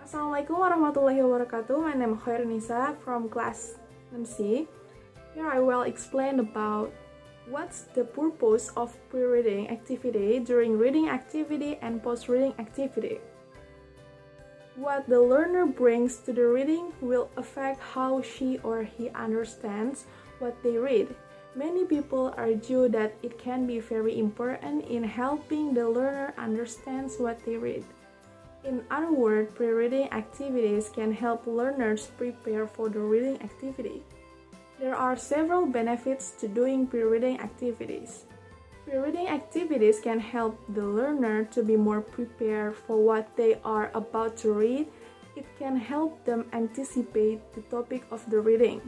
Assalamualaikum warahmatullahi wabarakatuh. My name is Khairunnisa from class 6C. Here I will explain about what's the purpose of pre-reading activity during reading activity and post-reading activity. What the learner brings to the reading will affect how she or he understands what they read. Many people argue that it can be very important in helping the learner understand what they read. In other words, pre-reading activities can help learners prepare for the reading activity. There are several benefits to doing pre-reading activities. Pre-reading activities can help the learner to be more prepared for what they are about to read. It can help them anticipate the topic of the reading.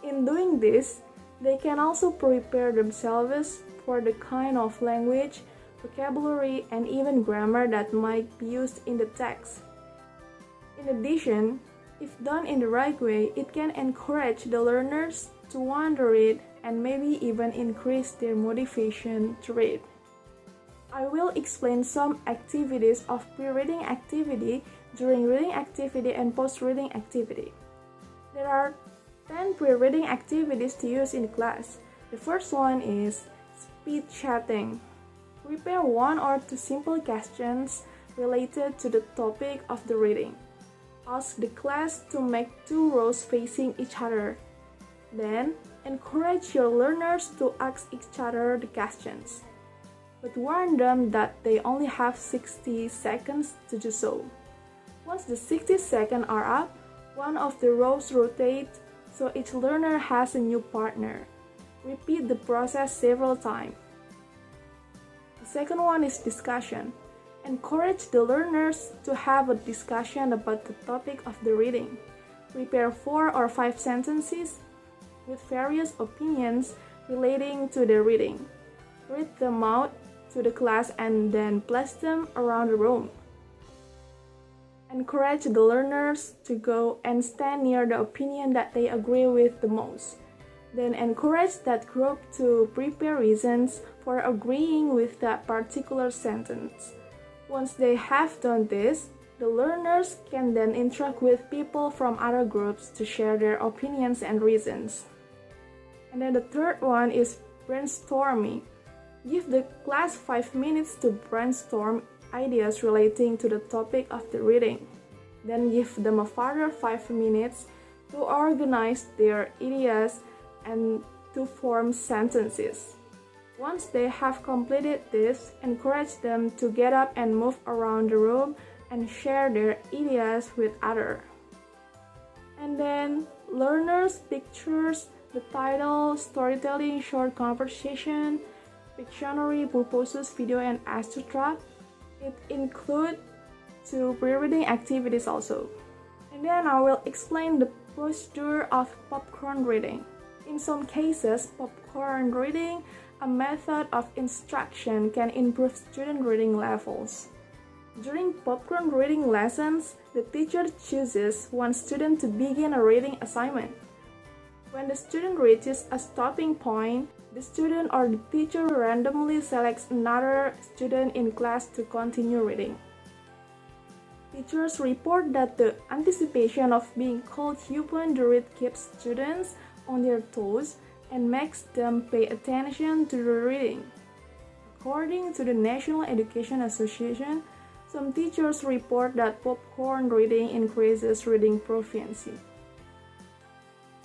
In doing this, they can also prepare themselves for the kind of language, vocabulary, and even grammar that might be used in the text. In addition, if done in the right way, it can encourage the learners to want to read and maybe even increase their motivation to read. I will explain some activities of pre-reading activity during reading activity and post-reading activity. There are 10 pre-reading activities to use in class. The first one is speed chatting. Prepare one or two simple questions related to the topic of the reading. Ask the class to make two rows facing each other. Then, encourage your learners to ask each other the questions, but warn them that they only have 60 seconds to do so. Once the 60 seconds are up, one of the rows rotates so each learner has a new partner. Repeat the process several times. The second one is discussion. Encourage the learners to have a discussion about the topic of the reading. Prepare 4 or 5 sentences with various opinions relating to the reading. Read them out to the class and then place them around the room. Encourage the learners to go and stand near the opinion that they agree with the most. Then encourage that group to prepare reasons for agreeing with that particular sentence. Once they have done this, the learners can then interact with people from other groups to share their opinions and reasons. And then the third one is brainstorming. Give the class 5 minutes to brainstorm ideas relating to the topic of the reading. Then give them a further 5 minutes to organize their ideas and to form sentences. Once they have completed this, encourage them to get up and move around the room and share their ideas with others. And then learners' pictures, the title, storytelling, short conversation, Pictionary, purposes, video, and etc. It includes two pre-reading activities also. And then I will explain the procedure of popcorn reading. In some cases, popcorn reading, a method of instruction, can improve student reading levels. During popcorn reading lessons, the teacher chooses one student to begin a reading assignment. When the student reaches a stopping point, the student or the teacher randomly selects another student in class to continue reading. Teachers report that the anticipation of being called upon to read keeps students on their toes and makes them pay attention to the reading. According to the National Education Association, some teachers report that popcorn reading increases reading proficiency.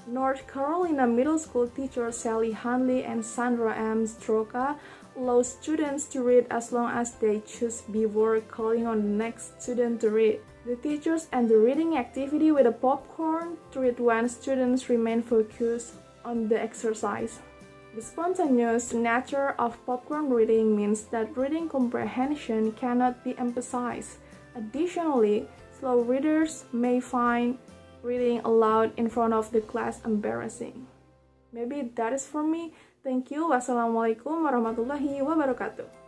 North Carolina middle school teachers Sally Hanley and Sandra M. Stroka allow students to read as long as they choose before calling on the next student to read. The teachers end the reading activity with a popcorn to read when students remain focused on the exercise. The spontaneous nature of popcorn reading means that reading comprehension cannot be emphasized. Additionally, slow readers may find reading aloud in front of the class embarrassing. Maybe that is for me. Thank you. Wassalamualaikum warahmatullahi wabarakatuh.